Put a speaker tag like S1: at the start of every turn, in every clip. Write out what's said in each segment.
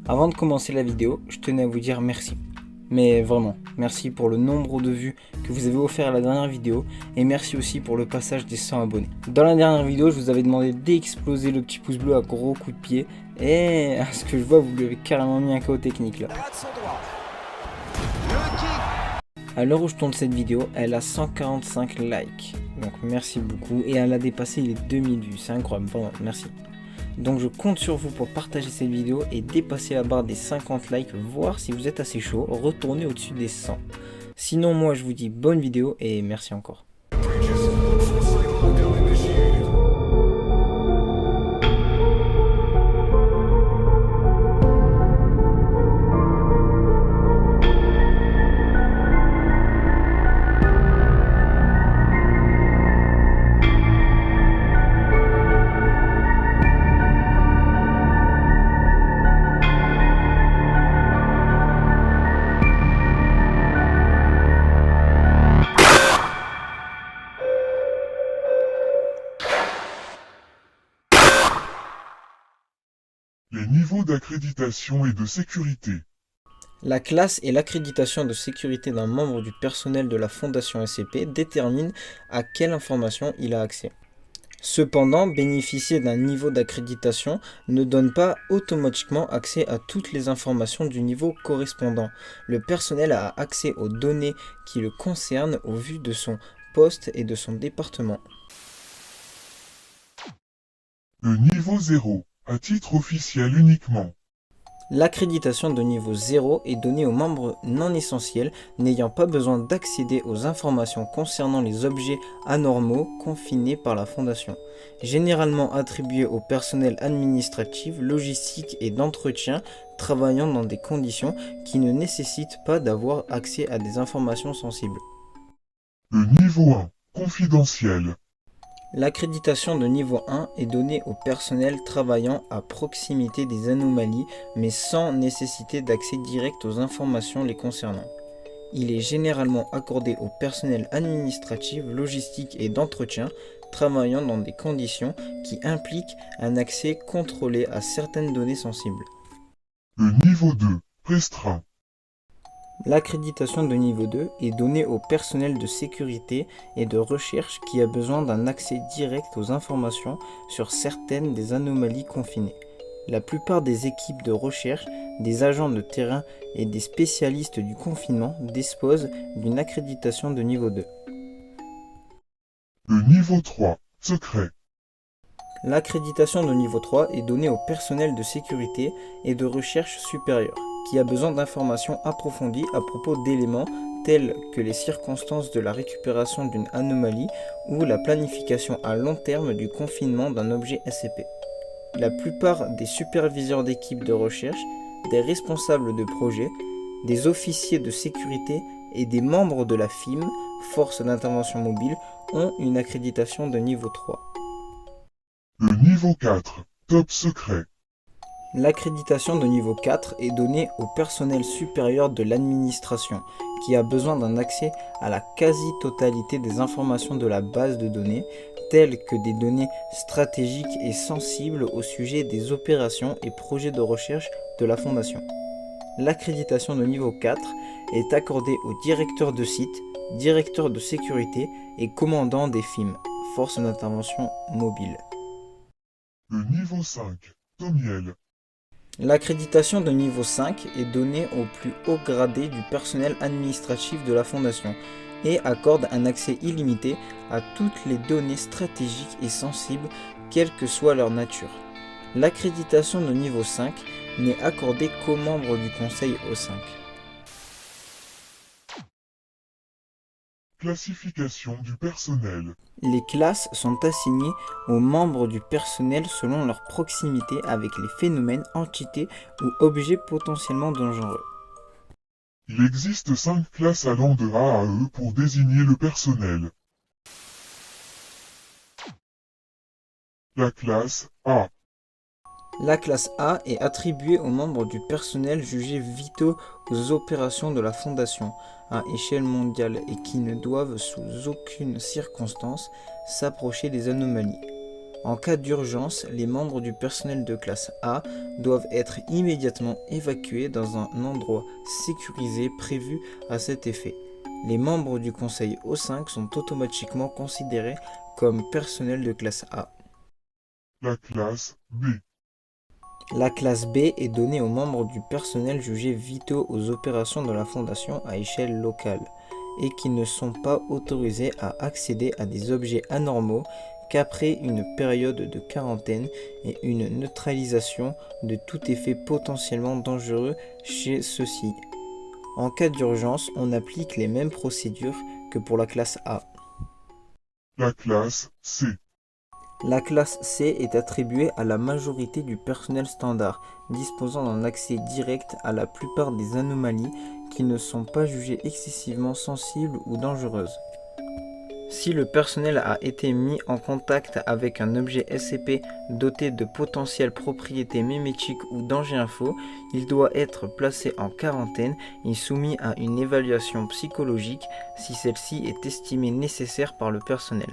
S1: Avant de commencer la vidéo, je tenais à vous dire merci. Mais vraiment, merci pour le nombre de vues que vous avez offert à la dernière vidéo et merci aussi pour le passage des 100 abonnés. Dans la dernière vidéo, je vous avais demandé d'exploser le petit pouce bleu à gros coups de pied et à ce que je vois, vous lui avez carrément mis un KO technique là. À l'heure où je tourne cette vidéo, elle a 145 likes. Donc merci beaucoup et elle a dépassé les 2000 vues, c'est incroyable, vraiment, merci. Donc je compte sur vous pour partager cette vidéo et dépasser la barre des 50 likes, voir si vous êtes assez chaud, retournez au-dessus des 100. Sinon moi je vous dis bonne vidéo et merci encore.
S2: Les niveaux d'accréditation et de sécurité.
S1: La classe et l'accréditation de sécurité d'un membre du personnel de la Fondation SCP déterminent à quelle information il a accès. Cependant, bénéficier d'un niveau d'accréditation ne donne pas automatiquement accès à toutes les informations du niveau correspondant. Le personnel a accès aux données qui le concernent au vu de son poste et de son département.
S2: Le niveau 0, à titre officiel uniquement.
S1: L'accréditation de niveau 0 est donnée aux membres non essentiels n'ayant pas besoin d'accéder aux informations concernant les objets anormaux confinés par la Fondation. Généralement attribuée au personnel administratif, logistique et d'entretien travaillant dans des conditions qui ne nécessitent pas d'avoir accès à des informations sensibles.
S2: Le niveau 1, confidentiel.
S1: L'accréditation de niveau 1 est donnée au personnel travaillant à proximité des anomalies mais sans nécessité d'accès direct aux informations les concernant. Il est généralement accordé au personnel administratif, logistique et d'entretien travaillant dans des conditions qui impliquent un accès contrôlé à certaines données sensibles.
S2: Le niveau 2, restreint.
S1: L'accréditation de niveau 2 est donnée au personnel de sécurité et de recherche qui a besoin d'un accès direct aux informations sur certaines des anomalies confinées. La plupart des équipes de recherche, des agents de terrain et des spécialistes du confinement disposent d'une accréditation de niveau 2.
S2: Le niveau 3, secret.
S1: L'accréditation de niveau 3 est donnée au personnel de sécurité et de recherche supérieure, qui a besoin d'informations approfondies à propos d'éléments tels que les circonstances de la récupération d'une anomalie ou la planification à long terme du confinement d'un objet SCP. La plupart des superviseurs d'équipes de recherche, des responsables de projet, des officiers de sécurité et des membres de la FIM, Force d'intervention mobile, ont une accréditation de niveau 3.
S2: Le niveau 4, top secret.
S1: L'accréditation de niveau 4 est donnée au personnel supérieur de l'administration, qui a besoin d'un accès à la quasi-totalité des informations de la base de données, telles que des données stratégiques et sensibles au sujet des opérations et projets de recherche de la Fondation. L'accréditation de niveau 4 est accordée au directeur de site, directeur de sécurité et commandant des FIM, Forces d'intervention mobile.
S2: Le niveau 5, Tomiel.
S1: L'accréditation de niveau 5 est donnée au plus haut gradé du personnel administratif de la Fondation et accorde un accès illimité à toutes les données stratégiques et sensibles, quelle que soit leur nature. L'accréditation de niveau 5 n'est accordée qu'aux membres du Conseil O5.
S2: Classification du personnel.
S1: Les classes sont assignées aux membres du personnel selon leur proximité avec les phénomènes, entités ou objets potentiellement dangereux.
S2: Il existe 5 classes allant de A à E pour désigner le personnel. La classe A.
S1: La classe A est attribuée aux membres du personnel jugés vitaux aux opérations de la Fondation à échelle mondiale et qui ne doivent sous aucune circonstance s'approcher des anomalies. En cas d'urgence, les membres du personnel de classe A doivent être immédiatement évacués dans un endroit sécurisé prévu à cet effet. Les membres du conseil O5 sont automatiquement considérés comme personnel de classe A.
S2: La classe B.
S1: La classe B est donnée aux membres du personnel jugés vitaux aux opérations de la Fondation à échelle locale et qui ne sont pas autorisés à accéder à des objets anormaux qu'après une période de quarantaine et une neutralisation de tout effet potentiellement dangereux chez ceux-ci. En cas d'urgence, on applique les mêmes procédures que pour la classe A.
S2: La classe C.
S1: La classe C est attribuée à la majorité du personnel standard, disposant d'un accès direct à la plupart des anomalies qui ne sont pas jugées excessivement sensibles ou dangereuses. Si le personnel a été mis en contact avec un objet SCP doté de potentielles propriétés mimétiques ou danger info, il doit être placé en quarantaine et soumis à une évaluation psychologique si celle-ci est estimée nécessaire par le personnel.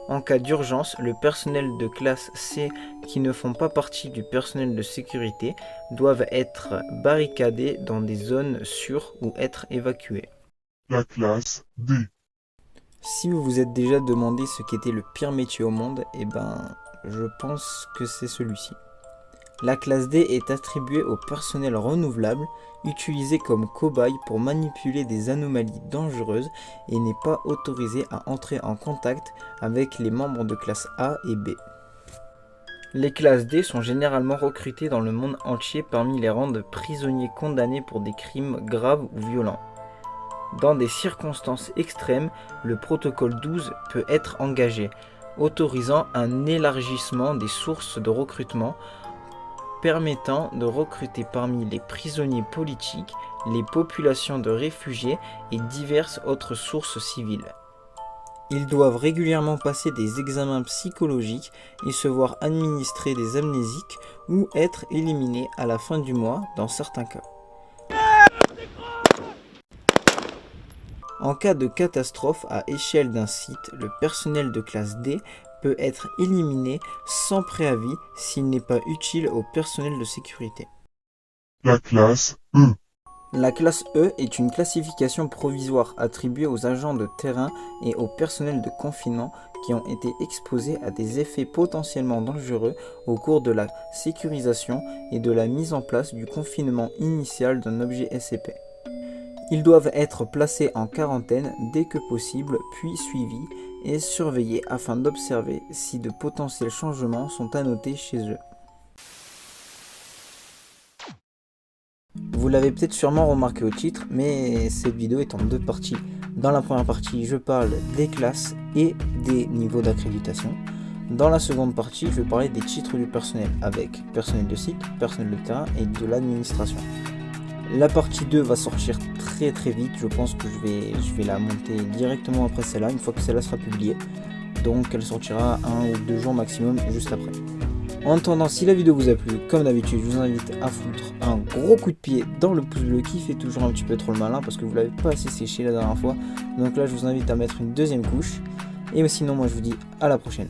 S1: En cas d'urgence, le personnel de classe C qui ne font pas partie du personnel de sécurité doivent être barricadés dans des zones sûres ou être évacués.
S2: La classe D.
S1: Si vous vous êtes déjà demandé ce qu'était le pire métier au monde, je pense que c'est celui-ci. La classe D est attribuée au personnel renouvelable, utilisé comme cobaye pour manipuler des anomalies dangereuses et n'est pas autorisé à entrer en contact avec les membres de classe A et B. Les classes D sont généralement recrutées dans le monde entier parmi les rangs de prisonniers condamnés pour des crimes graves ou violents. Dans des circonstances extrêmes, le protocole 12 peut être engagé, autorisant un élargissement des sources de recrutement, permettant de recruter parmi les prisonniers politiques, les populations de réfugiés et diverses autres sources civiles. Ils doivent régulièrement passer des examens psychologiques et se voir administrer des amnésiques ou être éliminés à la fin du mois dans certains cas. En cas de catastrophe à échelle d'un site, le personnel de classe D peut être éliminé sans préavis s'il n'est pas utile au personnel de sécurité.
S2: La classe E.
S1: La classe E est une classification provisoire attribuée aux agents de terrain et au personnel de confinement qui ont été exposés à des effets potentiellement dangereux au cours de la sécurisation et de la mise en place du confinement initial d'un objet SCP. Ils doivent être placés en quarantaine dès que possible, puis suivis et surveillés afin d'observer si de potentiels changements sont à noter chez eux. Vous l'avez peut-être sûrement remarqué au titre, mais cette vidéo est en deux parties. Dans la première partie, je parle des classes et des niveaux d'accréditation. Dans la seconde partie, je vais parler des titres du personnel avec personnel de site, personnel de terrain et de l'administration. La partie 2 va sortir très vite, je pense que je vais la monter directement après celle-là, une fois que celle-là sera publiée. Donc elle sortira 1 ou 2 jours maximum juste après. En attendant, si la vidéo vous a plu, comme d'habitude, je vous invite à foutre un gros coup de pied dans le pouce bleu qui fait toujours un petit peu trop le malin parce que vous l'avez pas assez séché la dernière fois. Donc là je vous invite à mettre une deuxième couche. Et sinon moi je vous dis à la prochaine.